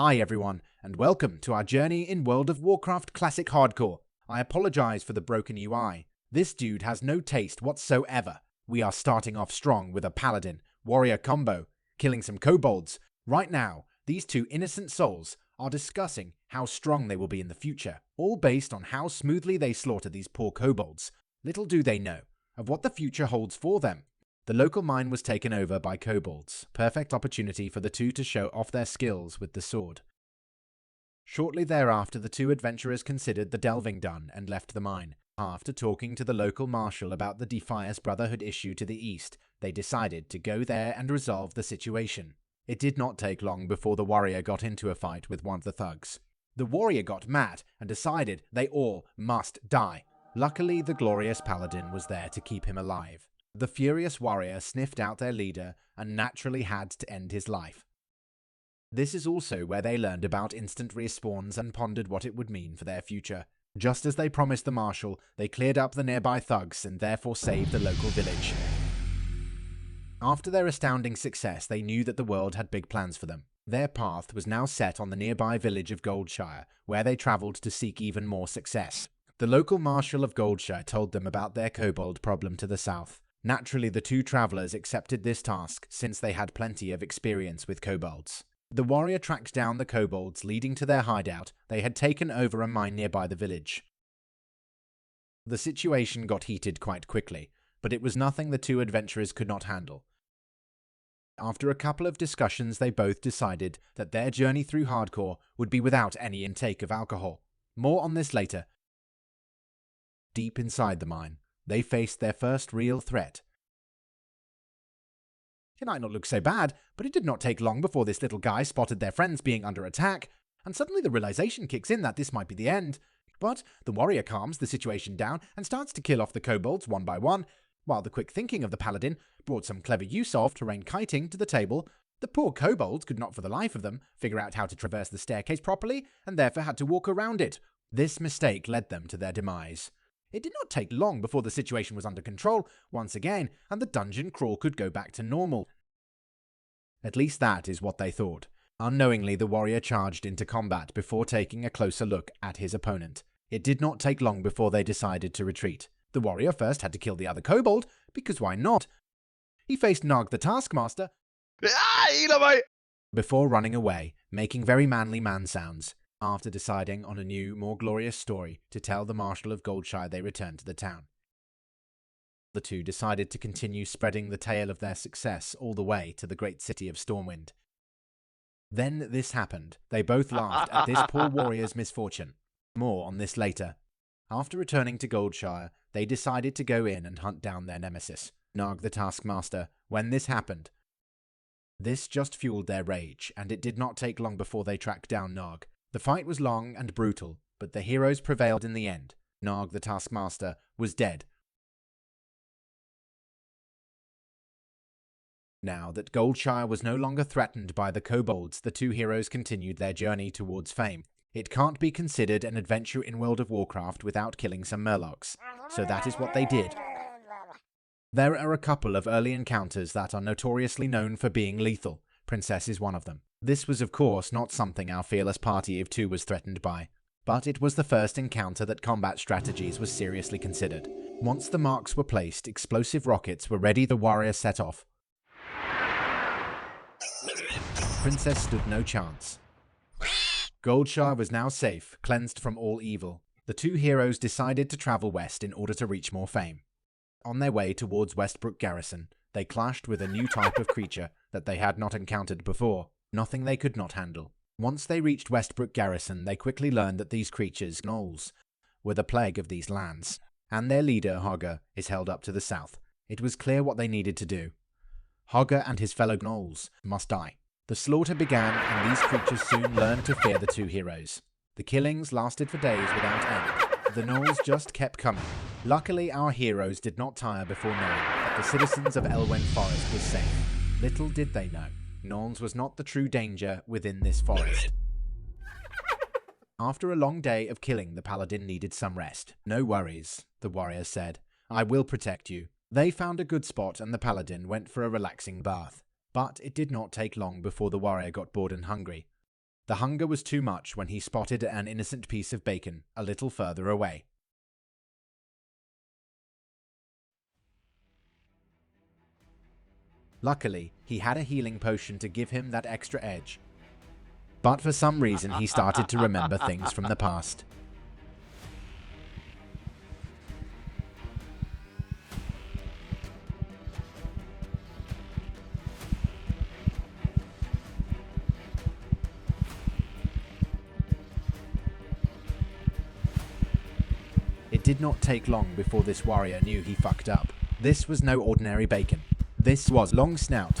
Hi everyone, and welcome to our journey in World of Warcraft Classic Hardcore. I apologize for the broken UI. This dude has no taste whatsoever. We are starting off strong with a paladin warrior combo, killing some kobolds. Right now, these two innocent souls are discussing how strong they will be in the future, all based on how smoothly they slaughter these poor kobolds. Little do they know of what the future holds for them. The local mine was taken over by kobolds, perfect opportunity for the two to show off their skills with the sword. Shortly thereafter, the two adventurers considered the delving done and left the mine. After talking to the local marshal about the Defias Brotherhood issue to the east, they decided to go there and resolve the situation. It did not take long before the warrior got into a fight with one of the thugs. The warrior got mad and decided they all must die. Luckily, the glorious paladin was there to keep him alive. The furious warrior sniffed out their leader and naturally had to end his life. This is also where they learned about instant respawns and pondered what it would mean for their future. Just as they promised the marshal, they cleared up the nearby thugs and therefore saved the local village. After their astounding success, they knew that the world had big plans for them. Their path was now set on the nearby village of Goldshire, where they travelled to seek even more success. The local marshal of Goldshire told them about their kobold problem to the south. Naturally, the two travellers accepted this task since they had plenty of experience with kobolds. The warrior tracked down the kobolds leading to their hideout. They had taken over a mine nearby the village. The situation got heated quite quickly, but it was nothing the two adventurers could not handle. After a couple of discussions, they both decided that their journey through hardcore would be without any intake of alcohol. More on this later. Deep inside the mine, they faced their first real threat. It might not look so bad, but it did not take long before this little guy spotted their friends being under attack, and suddenly the realization kicks in that this might be the end. But the warrior calms the situation down and starts to kill off the kobolds one by one, while the quick thinking of the paladin brought some clever use of terrain kiting to the table. The poor kobolds could not for the life of them figure out how to traverse the staircase properly, and therefore had to walk around it. This mistake led them to their demise. It did not take long before the situation was under control once again, and the dungeon crawl could go back to normal. At least that is what they thought. Unknowingly, the warrior charged into combat before taking a closer look at his opponent. It did not take long before they decided to retreat. The warrior first had to kill the other kobold, because why not? He faced Nog the Taskmaster before running away, making very manly man sounds. After deciding on a new, more glorious story to tell the Marshal of Goldshire, they returned to the town. The two decided to continue spreading the tale of their success all the way to the great city of Stormwind. Then this happened. They both laughed at this poor warrior's misfortune. More on this later. After returning to Goldshire, they decided to go in and hunt down their nemesis, Nog the Taskmaster. When this happened, this just fueled their rage, and it did not take long before they tracked down Nog. The fight was long and brutal, but the heroes prevailed in the end. Nog the Taskmaster was dead. Now that Goldshire was no longer threatened by the kobolds, the two heroes continued their journey towards fame. It can't be considered an adventure in World of Warcraft without killing some murlocs, so that is what they did. There are a couple of early encounters that are notoriously known for being lethal. Princess is one of them. This was of course not something our fearless party of two was threatened by, but it was the first encounter that combat strategies was seriously considered. Once the marks were placed, explosive rockets were ready. The warrior set off. Princess stood no chance. Goldshire was now safe, cleansed from all evil. The two heroes decided to travel west in order to reach more fame. On their way towards Westbrook Garrison, they clashed with a new type of creature that they had not encountered before. Nothing they could not handle. Once they reached Westbrook Garrison, they quickly learned that these creatures, gnolls, were the plague of these lands, and their leader, Hogger, is held up to the south. It was clear what they needed to do. Hogger and his fellow gnolls must die. The slaughter began, and these creatures soon learned to fear the two heroes. The killings lasted for days without end. The gnolls just kept coming. Luckily, our heroes did not tire before knowing that the citizens of Elwyn Forest was safe. Little did they know, gnolls was not the true danger within this forest. After a long day of killing, the paladin needed some rest. No worries, the warrior said. I will protect you. They found a good spot and the paladin went for a relaxing bath. But it did not take long before the warrior got bored and hungry. The hunger was too much when he spotted an innocent piece of bacon a little further away. Luckily, he had a healing potion to give him that extra edge. But for some reason, he started to remember things from the past. It did not take long before this warrior knew he fucked up. This was no ordinary bacon. This was long snout,